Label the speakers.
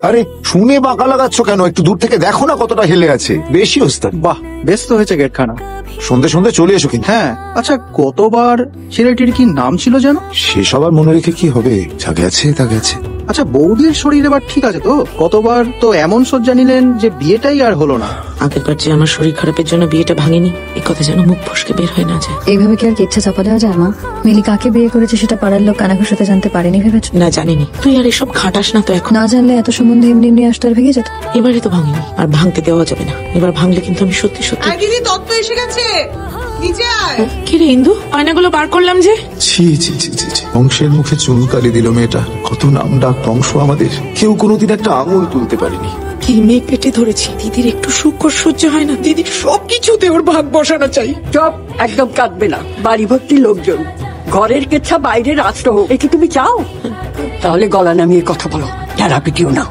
Speaker 1: আরে শুনে বাঁকা লাগাচ্ছ কেন? একটু দূর থেকে দেখো না কতটা হেলে আছে। বেশি ওস্তাদ।
Speaker 2: বাহ, বেশ তো হয়েছে গেটখানা।
Speaker 1: সন্ধে সন্ধে চলে এসো কিন্তু।
Speaker 2: হ্যাঁ, আচ্ছা গতবার ছেলেটির কি নাম ছিল যেন?
Speaker 1: সেসব আর মনে রেখে কি হবে, যা গেছে তা গেছে।
Speaker 2: আচ্ছা বৌদির শরীর এবার ঠিক আছে তো? গতবার তো এমন শয্যা নিলেন যে বিয়েটাই আর হলো না।
Speaker 3: আগেরবার যে আমার শরীর খারাপের জন্য বিয়েটা ভাঙেনি, এই কথা যেন মুখ ফসকে বের হয় না যায়।
Speaker 4: এইভাবে কি আর ইচ্ছা চাপা দেওয়া যায় মা? মিলি কাকে বিয়ে করেছে সেটা পাড়ার লোক কানাঘুষাতে জানতে পারেনি ভেবেছ?
Speaker 3: না জানিনি। তুই আর এসব খাটাস না তো এখন।
Speaker 4: না জানলে এত সম্বন্ধে এমনি এমনি আসতে আর ভেঙে যেত।
Speaker 3: এবারে তো ভাঙিনি, আর ভাঙতে দেওয়া যাবে না। এবার ভাঙলে কিন্তু আমি সত্যি সত্যি।
Speaker 5: দিদি দত্ত এসে গেছে, নিচে আয়।
Speaker 3: কি রে ইন্দু, আয়নাগুলো বার করলাম যে।
Speaker 1: ছি ছি ছি ছি ছি। বংশের মুখে চুনকালি দিল মেয়েটা। কত নাম ডাক বংশ আমাদের, কেউ কোনোদিন একটা আঙুল তুলতে পারেনি।
Speaker 3: কি মেয়ে পেটে ধরেছি। দিদির একটু সুখ সহ্য হয় না। দিদির সবকিছুতে ওর ভাগ বসানো চাই।
Speaker 6: চপ, একদম কাঁদবে না। বাড়ি ভর্তি লোকজন, ঘরের কেচ্ছা বাইরের আশ্রয় হোক, এ কি তুমি চাও? তাহলে গলা নামিয়ে কথা বলো, যারা পিটিও না।